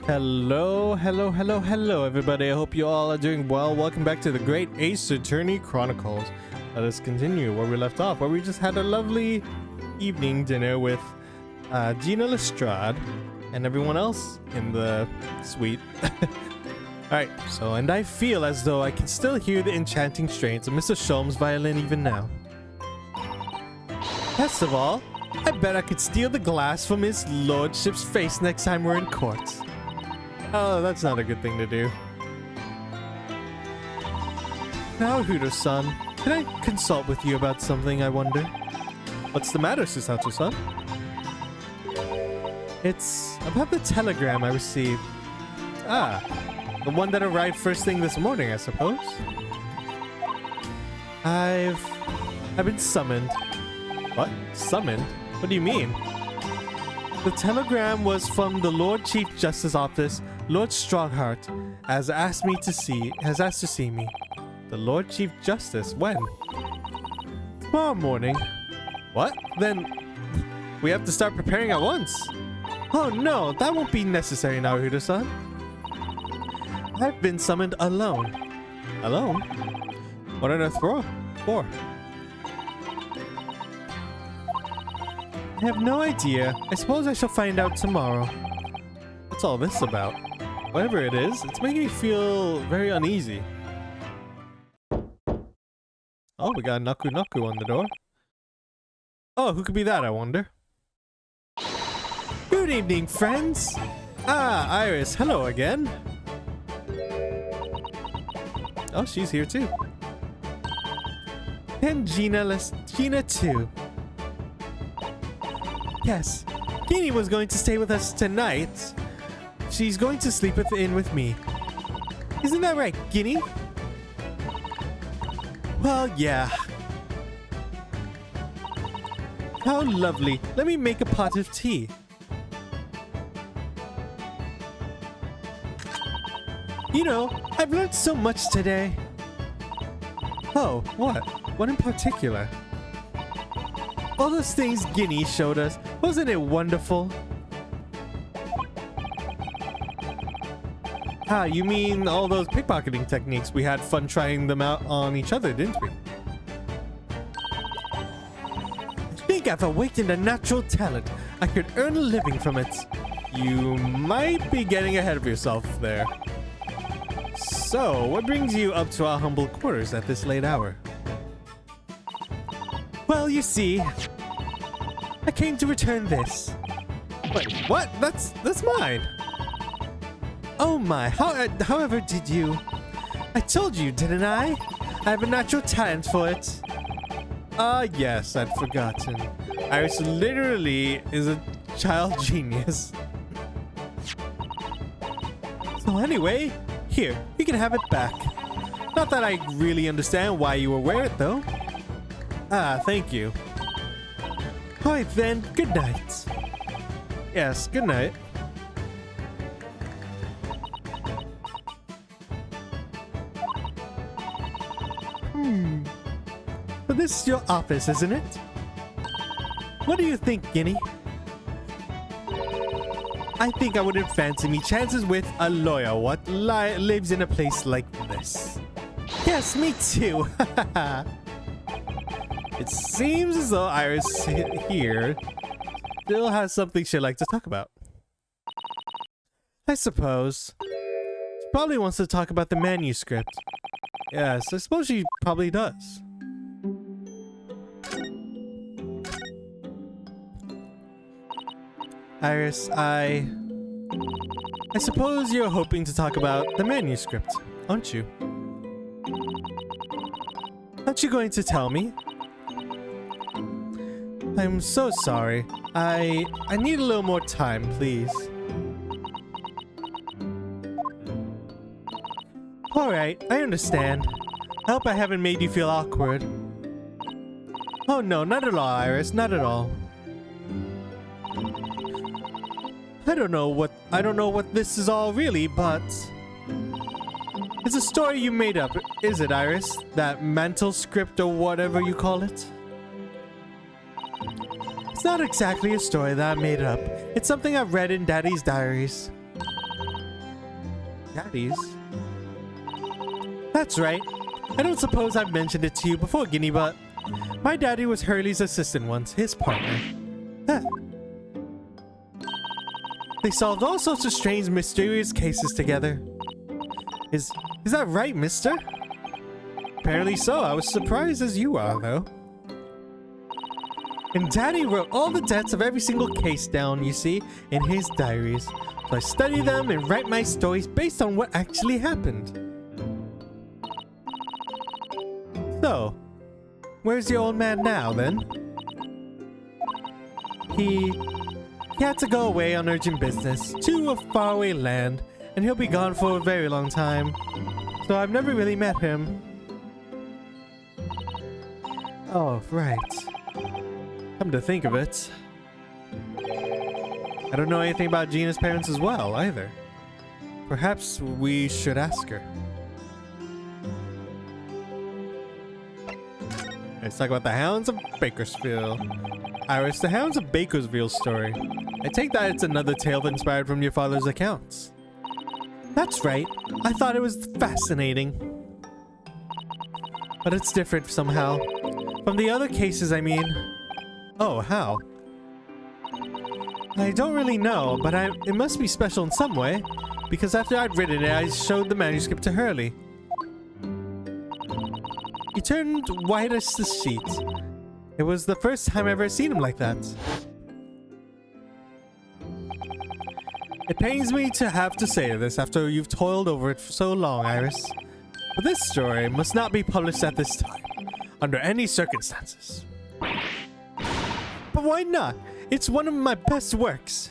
Hello, everybody. I hope you all are doing well. Welcome back to the Great Ace Attorney Chronicles. Let us continue where we left off, where we just had a lovely evening dinner with Gina Lestrade and everyone else in the suite. Alright, and I feel as though I can still hear the enchanting strains of Mr. Sholm's violin even now. Best of all, I bet I could steal the glass from his lordship's face next time we're in court. Oh, that's not a good thing to do. Now, Hooter-san, can I consult with you about something, I wonder? What's the matter, Susato-san? It's about the telegram I received. Ah, the one that arrived first thing this morning, I suppose. I've been summoned. What? Summoned? What do you mean? The telegram was from the Lord Chief Justice Office. Lord Strongheart has asked to see me. The Lord Chief Justice? When? Tomorrow morning. What? Then we have to start preparing at once. Oh no, that won't be necessary, Naruto-san. I've been summoned alone. Alone? What on earth for? I have no idea. I suppose I shall find out tomorrow. What's all this about? Whatever it is, it's making me feel very uneasy. Oh, we got a Naku Naku on the door. Oh, who could be that, I wonder? Good evening, friends! Ah, Iris, hello again. Oh, she's here too. And Gina too. Yes, Guinea was going to stay with us tonight. She's going to sleep in with me. Isn't that right, Guinea? Well, yeah. How lovely. Let me make a pot of tea. You know, I've learned so much today. Oh, what? What in particular? All those things Guinea showed us, wasn't it wonderful? Ah, you mean all those pickpocketing techniques? We had fun trying them out on each other, didn't we? I think I've awakened a natural talent. I could earn a living from it. You might be getting ahead of yourself there. So, what brings you up to our humble quarters at this late hour? Well, you see, I came to return this. Wait, what? That's mine. Oh my, however did you? I told you, didn't I? I have a natural talent for it. Yes, I'd forgotten. Iris literally is a child genius. So anyway, here, you can have it back. Not that I really understand why you wear it though. Ah, thank you. Alright then, good night. Yes, good night. But this is your office, isn't it? What do you think, Guinea? I think I wouldn't fancy me chances with a lawyer what lives in a place like this. Yes, me too. It seems as though Iris here still has something she'd like to talk about. I suppose. She probably wants to talk about the manuscript. Yes, I suppose she probably does. Iris, I suppose you're hoping to talk about the manuscript, aren't you? Aren't you going to tell me? I'm so sorry. I need a little more time, please. Alright, I understand. I hope I haven't made you feel awkward. Oh no, not at all, Iris, not at all. I don't know what this is all really, but it's a story you made up, is it, Iris? That mantle script or whatever you call it? It's not exactly a story that I made up. It's something I've read in Daddy's diaries. Daddy's? That's right. I don't suppose I've mentioned it to you before, Guinea, but my daddy was Hurley's assistant once, his partner. Huh. They solved all sorts of strange, mysterious cases together. Is that right, mister? Apparently so. I was surprised as you are, though. And Daddy wrote all the debts of every single case down, you see, in his diaries. So I study them and write my stories based on what actually happened. So, where's your old man now, then? He had to go away on urgent business to a faraway land, and he'll be gone for a very long time. So I've never really met him. Oh, right. Come to think of it, I don't know anything about Gina's parents as well, either. Perhaps we should ask her. Let's talk about the Hounds of Bakersfield. Iris, the Hounds of Bakersfield story. I take that it's another tale inspired from your father's accounts. That's right. I thought it was fascinating. But it's different somehow. From the other cases, I mean. Oh, how? I don't really know, but it must be special in some way. Because after I'd written it, I showed the manuscript to Hurley. He turned white as the sheet. It was the first time I ever seen him like that. It pains me to have to say this after you've toiled over it for so long, Iris. But this story must not be published at this time, under any circumstances. But why not? It's one of my best works.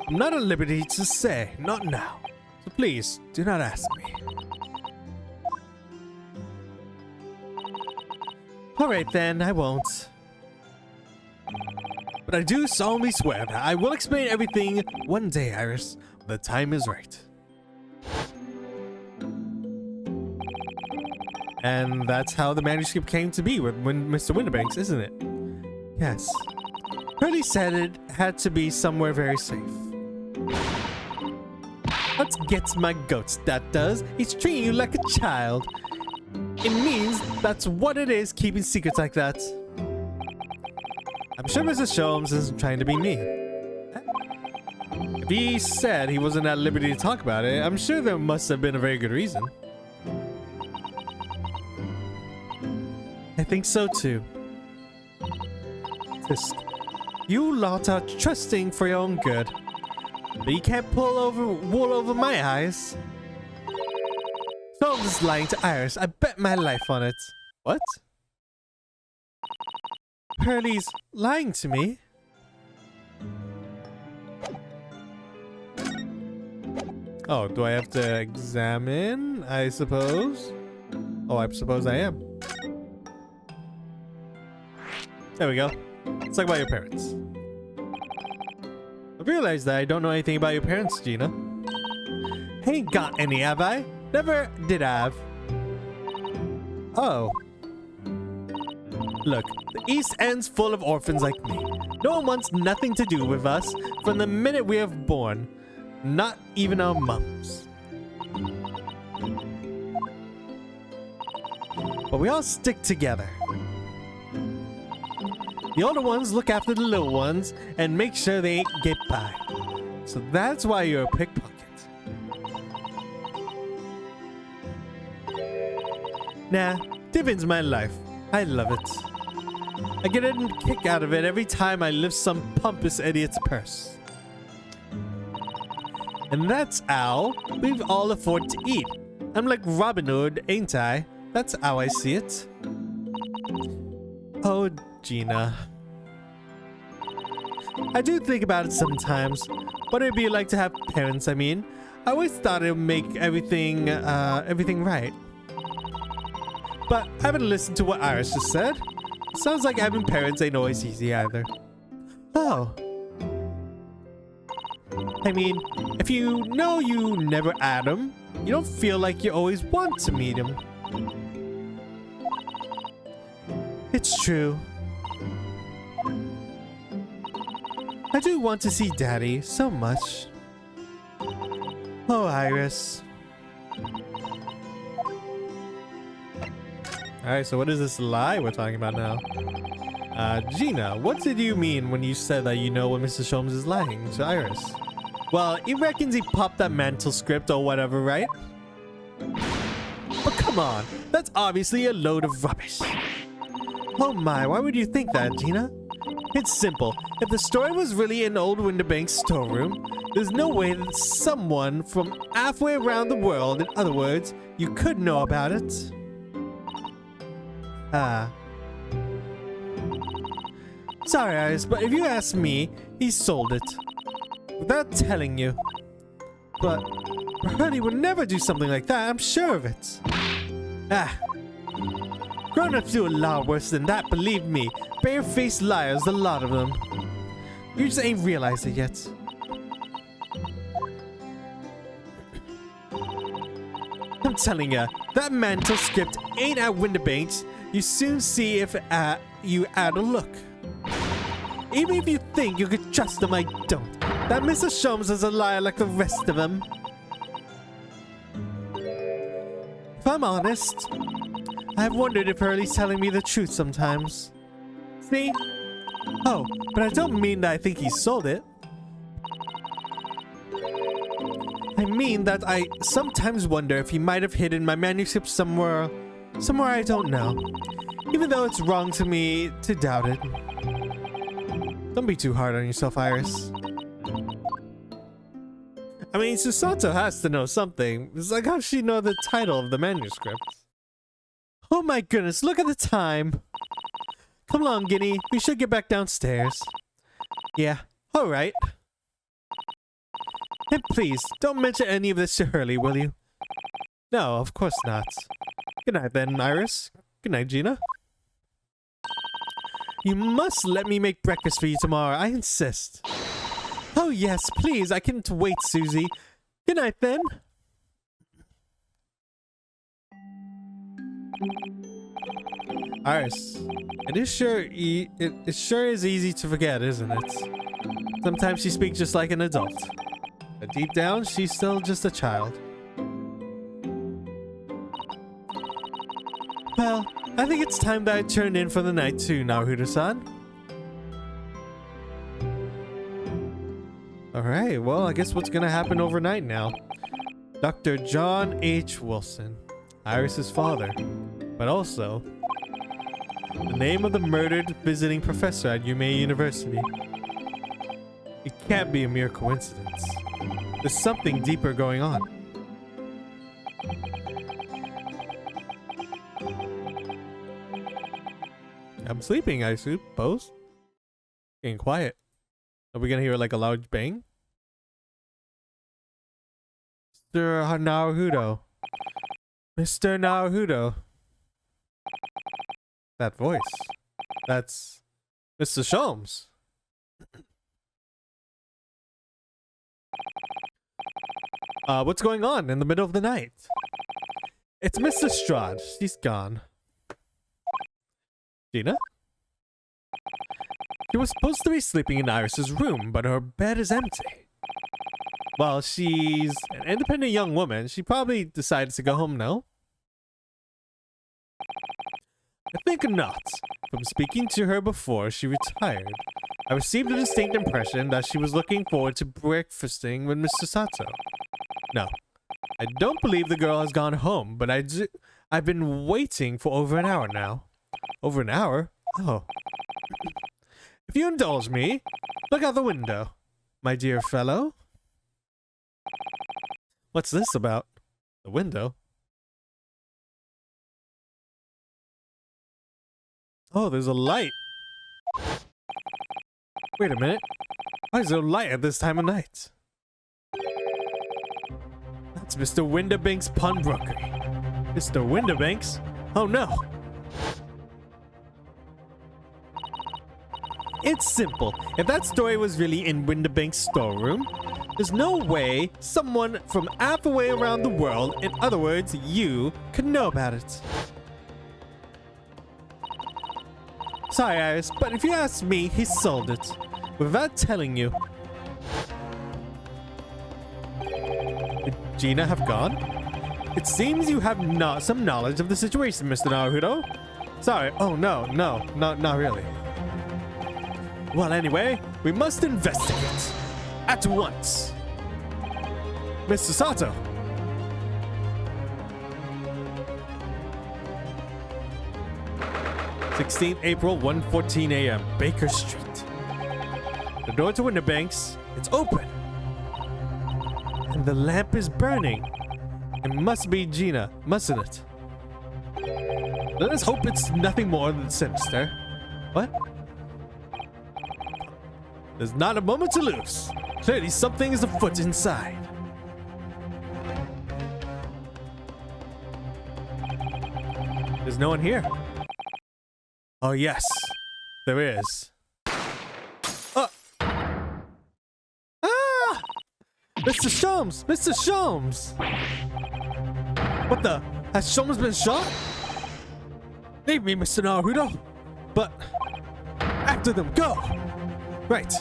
I'm not at liberty to say, not now. So please, do not ask me. Alright then, I won't. But I do solemnly swear that I will explain everything one day, Iris. The time is right. And that's how the manuscript came to be with Mr. Windibank's, isn't it? Yes. Hurley said it had to be somewhere very safe. That gets my goats, that does. He's treating you like a child. It means that's what it is, keeping secrets like that. I'm sure Mr. Sholmes isn't trying to be mean. If he said he wasn't at liberty to talk about it, I'm sure there must have been a very good reason. I think so too. Just, you lot are trusting for your own good, but you can't pull wool over my eyes. Sholmes is lying to Iris. I bet my life on it. What? Hurley's lying to me? Oh, do I have to examine? I suppose. Oh, I suppose I am. There we go. Let's talk about your parents. I realized that I don't know anything about your parents, Gina. Ain't got any, have I? Never did have. Oh. Look, the East End's full of orphans like me. No one wants nothing to do with us from the minute we are born. Not even our mums. But we all stick together. The older ones look after the little ones and make sure they ain't get by. So that's why you're a pickpocket. Nah, Divin's my life. I love it. I get a kick out of it every time I lift some pompous idiot's purse. And that's how we all afford to eat. I'm like Robin Hood, ain't I? That's how I see it. Oh, Gina. I do think about it sometimes. What it'd be like to have parents, I mean. I always thought it would make everything right. But I haven't listened to what Iris just said. It sounds like having parents ain't always easy either. Oh. I mean, if you know you never had them, you don't feel like you always want to meet them. It's true. I do want to see Daddy so much. Oh, Iris. Alright, so what is this lie we're talking about now? Gina, what did you mean when you said that you know when Mr. Sholmes is lying to Iris? Well, he reckons he popped that mantle script or whatever, right? But come on, that's obviously a load of rubbish. Oh my, why would you think that, Gina? It's simple. If the story was really in old WINDIBANK'S storeroom, there's no way that someone from halfway around the world, in other words, you could know about it. Sorry, Iris, but if you ask me, he sold it. Without telling you. But Bertie would never do something like that, I'm sure of it. Grown-ups do a lot worse than that, believe me. Bare-faced liars, a lot of them. You just ain't realized it yet. I'm telling ya, that mantle script ain't at WINDIBANK'S. You soon see if you add a look. Even if you think you could trust them, I don't. That Mr. Sholmes is a liar like the rest of them. If I'm honest, I've wondered if Hurley's telling me the truth sometimes. See? Oh, but I don't mean that I think he sold it. I mean that I sometimes wonder if he might have hidden my manuscript somewhere I don't know. Even though it's wrong to me to doubt it. Don't be too hard on yourself, Iris. I mean, Susato has to know something. It's like, how does she know the title of the manuscript? Oh my goodness, look at the time. Come along, Guinea. We should get back downstairs. Yeah, alright. And please, don't mention any of this to Hurley, will you? No, of course not. Good night then, Iris. Good night, Gina. You must let me make breakfast for you tomorrow, I insist. Oh yes, please, I can't wait, Susie. Good night then. Iris, it sure is easy to forget, isn't it? Sometimes she speaks just like an adult. But deep down, she's still just a child. Well, I think it's time that I turned in for the night too, Naruto-san. Alright, well, I guess what's gonna happen overnight now? Dr. John H. Wilson, Iris' father, but also the name of the murdered visiting professor at Yume University. It can't be a mere coincidence. There's something deeper going on. I'm sleeping, I suppose. Getting quiet. Are we gonna hear like a loud bang? Mr. Naruto. Mr. Naruto. That voice. That's Mr. Sholmes. What's going on in the middle of the night? It's Mrs. Strahd. She's gone. Gina? She was supposed to be sleeping in Iris's room, but her bed is empty. Well, she's an independent young woman. She probably decided to go home now. I think not. From speaking to her before she retired, I received a distinct impression that she was looking forward to breakfasting with Mr. Sato. No, I don't believe the girl has gone home, but I've been waiting for over an hour now. Over an hour? Oh. If you indulge me, look out the window, my dear fellow. What's this about? The window? Oh, there's a light. Wait a minute. Why is there a light at this time of night? That's Mr. WINDIBANK'S Pawnbrokery. Mr. WINDIBANK'S? Oh no! It's simple. If that story was really in WINDIBANK'S storeroom, there's no way someone from halfway around the world, in other words, you, could know about it. Sorry, Iris, but if you ask me, he sold it. Without telling you. Could Gina have gone? It seems you have some knowledge of the situation, Mr. Naruto. Sorry. Oh, no, not really. Well, anyway, we must investigate. At once. Mr. Sato. April 1:14 a.m. Baker Street. The door to WINDIBANK'S, it's open. And the lamp is burning. It must be Gina, mustn't it? Let us hope it's nothing more than sinister. What? There's not a moment to lose. Clearly something is afoot inside. There's no one here. Oh yes, there is. Mr. Sholmes! Mr. Sholmes! What the? Has Sholmes been shot? Leave me, Mr. Naruto. But after them, go! Right.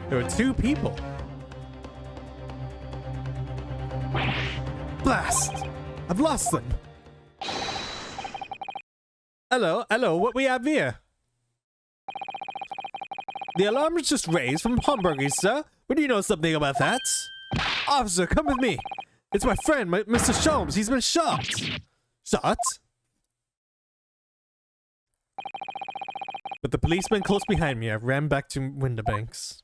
There are two people. Blast! I've lost them. Hello, what we have here? The alarm was just raised from PAWNBROKERY, sir. But do you know something about that? Officer, come with me. It's my friend, Mr. Sholmes. He's been shot. Shot? With the policeman close behind me, I ran back to WINDIBANK'S.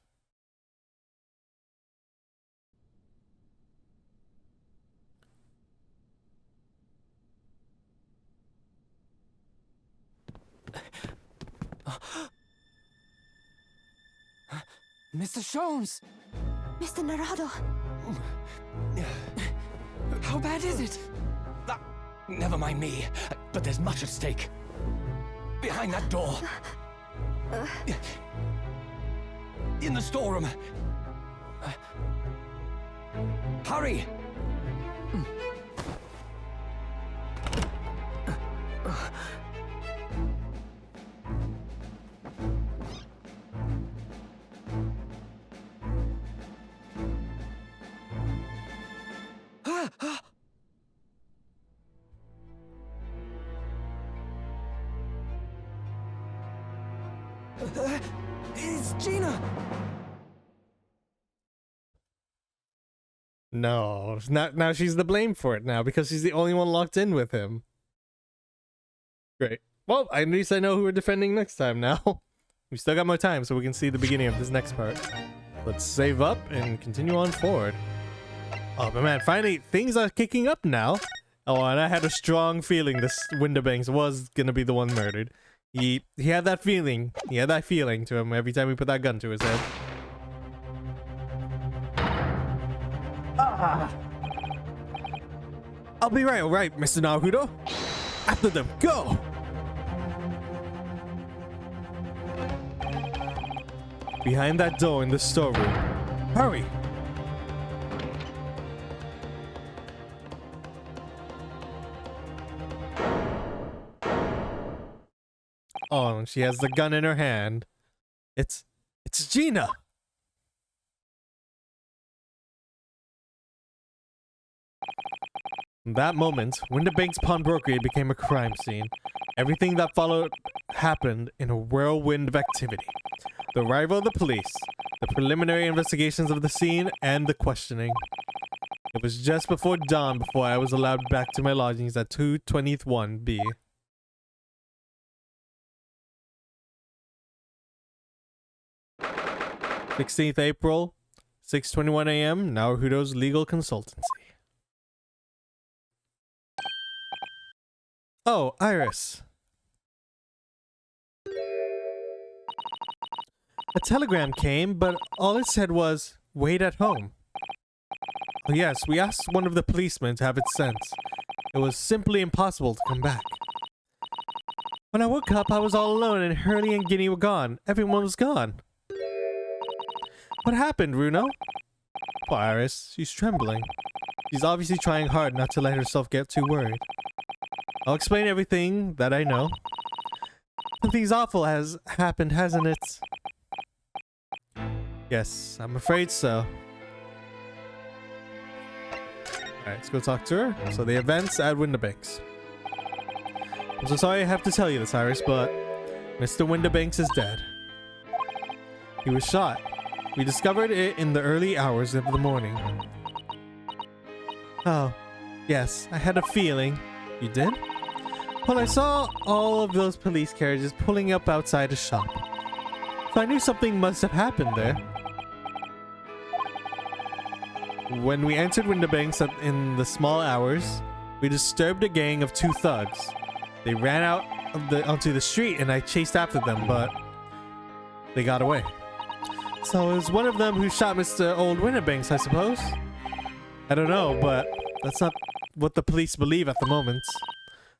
Mr. Sholmes! Mr. Naruto! How bad is it? Never mind me, but there's much at stake. Behind that door. In the storeroom. Hurry! It's Gina! No, now she's the blame for it now because she's the only one locked in with him. Great. Well, at least I know who we're defending next time now. We still got more time so we can see the beginning of this next part. Let's save up and continue on forward. Oh, but man, finally, things are kicking up now. Oh, and I had a strong feeling this WINDIBANK'S was gonna be the one murdered. He had that feeling. He had that feeling to him every time we put that gun to his head. I'll be right, alright, Mr. Naruto. After them, go! Behind that door in the storeroom. Hurry! Oh, and she has the gun in her hand. It's Gina! In that moment, WINDIBANK'S Pawnbrokery became a crime scene. Everything that followed happened in a whirlwind of activity. The arrival of the police, the preliminary investigations of the scene, and the questioning. It was just before dawn before I was allowed back to my lodgings at 221B. April 16th, 6:21 a.m. Naruto's legal consultancy. Oh, Iris. A telegram came, but all it said was, wait at home. Oh yes, we asked one of the policemen to have it sent. It was simply impossible to come back. When I woke up, I was all alone and Hurley and Ginny were gone. Everyone was gone. What happened, Ryuno? Poor Iris, she's trembling. She's obviously trying hard not to let herself get too worried. I'll explain everything that I know. Something awful has happened, hasn't it? Yes, I'm afraid so. Alright, let's go talk to her. So the events at WINDIBANK'S. I'm so sorry I have to tell you this, Iris, but Mr. WINDIBANK'S is dead. He was shot. We discovered it in the early hours of the morning. Oh, yes, I had a feeling. You did? Well, I saw all of those police carriages pulling up outside the shop. So I knew something must have happened there. When we entered WINDIBANK'S in the small hours, we disturbed a gang of 2 thugs. They ran out onto the street and I chased after them, but they got away. So it was one of them who shot Mr. Old WINDIBANK'S, I suppose? I don't know, but that's not what the police believe at the moment.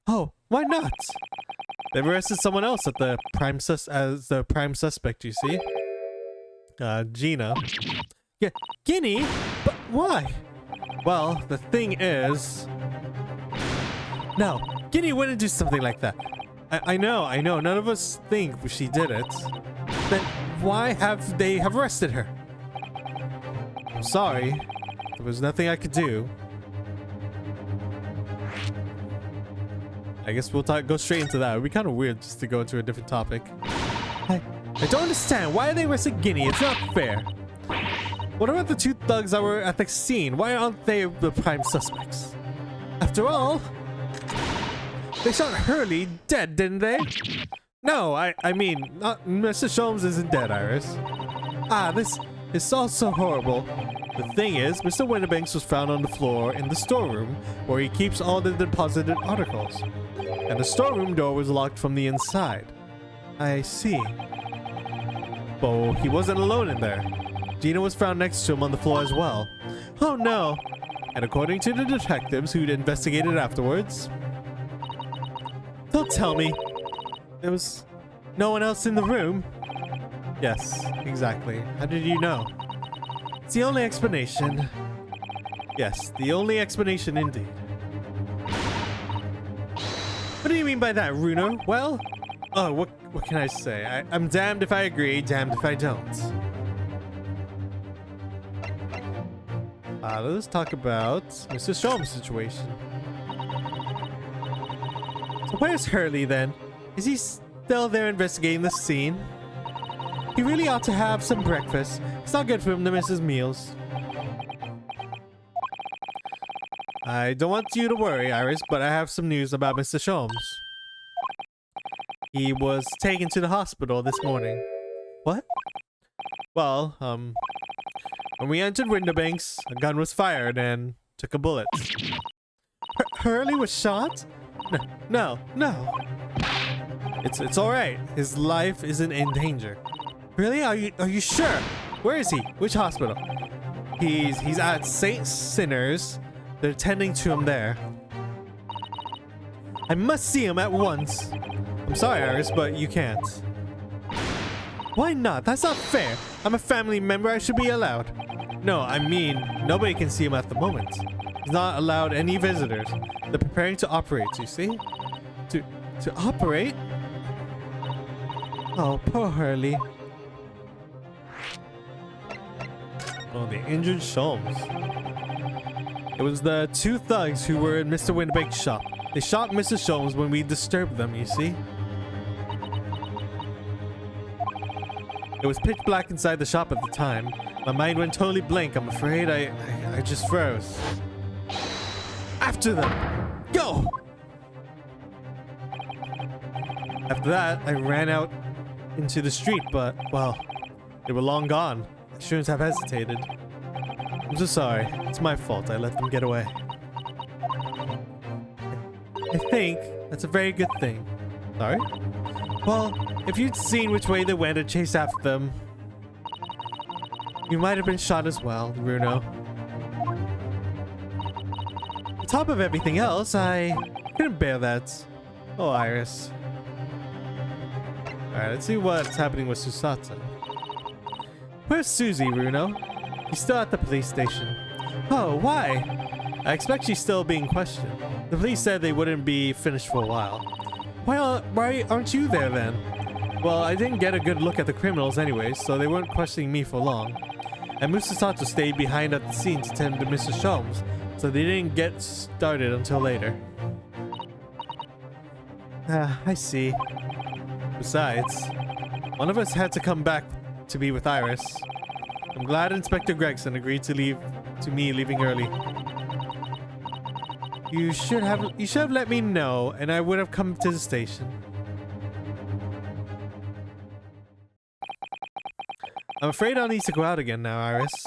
Oh, why not? They've arrested someone else at the as the prime suspect, you see? Gina. Yeah, Guinea? But why? Well, the thing is... No, Guinea wouldn't do something like that. I know. None of us think she did it. Then why have they arrested her? I'm sorry. There was nothing I could do. I guess we'll go straight into that. It'd be kind of weird just to go into a different topic. I don't understand. Why are they arresting Guinea? It's not fair. What about the 2 thugs that were at the scene? Why aren't they the prime suspects? After all, they shot Hurley dead, didn't they? No, I mean, Mr. Sholmes isn't dead, Iris. This is all so horrible. The thing is, Mr. WINDIBANK'S was found on the floor in the storeroom where he keeps all the deposited articles. And the storeroom door was locked from the inside. I see. But he wasn't alone in there. Gina was found next to him on the floor as well. Oh no! And according to the detectives who'd investigated afterwards... Don't tell me! There was no one else in the room? Yes, exactly. How did you know? It's the only explanation. Yes, the only explanation indeed. What do you mean by that, Runo? Well, what can I say? I'm damned if I agree, damned if I don't. Let's talk about Mr. Sholmes' situation. So where's Hurley then? Is he still there investigating the scene? He really ought to have some breakfast. It's not good for him to miss his meals. I don't want you to worry, Iris, but I have some news about Mr. Sholmes. He was taken to the hospital this morning. What? Well, when we entered WINDIBANK'S, a gun was fired and took a bullet. Hurley was shot? No. It's all right. His life isn't in danger. Really? Are you sure? Where is he? Which hospital? He's at St. Sinner's. They're tending to him there. I must see him at once. I'm sorry, Iris, but you can't. Why not? That's not fair. I'm a family member. I should be allowed. No, I mean, nobody can see him at the moment. He's not allowed any visitors. They're preparing to operate, you see? To operate? Oh, poor Hurley. Oh, the injured Sholmes. It was the 2 thugs who were in Mr. WINDIBANK'S shop. They shot Mr. Sholmes when we disturbed them, you see? It was pitch black inside the shop at the time. My mind went totally blank, I'm afraid. I just froze. After them! Go! After that, I ran out into the street, but, well, they were long gone. I shouldn't have hesitated. I'm so sorry. It's my fault. I let them get away. I think that's a very good thing. Sorry? Well, if you'd seen which way they went and chased after them, you might have been shot as well, Runo. On top of everything else, I couldn't bear that. Oh, Iris. Alright, let's see what's happening with Susata. Where's Susie, Runo? She's still at the police station. Oh, why? I expect she's still being questioned. The police said they wouldn't be finished for a while. Why aren't you there then? Well, I didn't get a good look at the criminals anyways, so they weren't questioning me for long. And Musasato stayed behind at the scene to tend to Mr. Sholmes, so So they didn't get started until later. I see. Besides, one of us had to come back to be with Iris. I'm glad Inspector Gregson agreed to leaving early. You should have let me know, and I would have come to the station. I'm afraid I'll need to go out again now, Iris.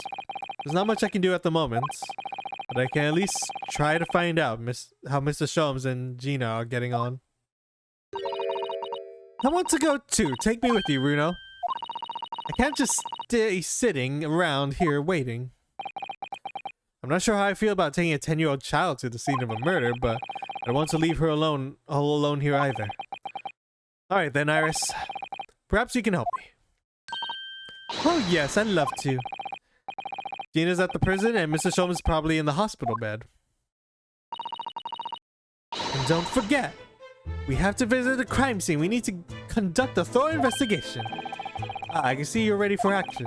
There's not much I can do at the moment, but I can at least try to find out how Mr. Sholmes and Gina are getting on. I want to go too. Take me with you, Runo. I can't just stay sitting around here waiting. I'm not sure how I feel about taking a 10-year-old child to the scene of a murder, but I don't want to leave her all alone here either. Alright then, Iris. Perhaps you can help me. Oh yes, I'd love to. Gina's at the prison and Mr. Sholmes is probably in the hospital bed. And don't forget, we have to visit the crime scene. We need to conduct a thorough investigation. I can see you're ready for action.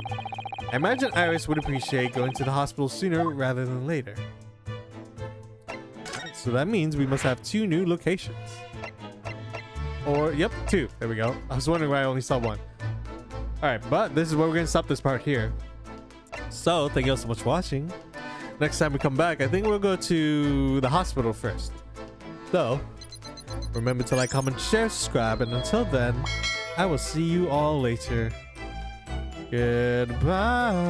I imagine Iris would appreciate going to the hospital sooner rather than later. Right, so that means we must have 2 new locations. Or, yep, 2. There we go. I was wondering why I only saw 1. Alright, but this is where we're going to stop this part here. So, thank you all so much for watching. Next time we come back, I think we'll go to the hospital first. So, remember to like, comment, share, subscribe, and until then, I will see you all later. Goodbye.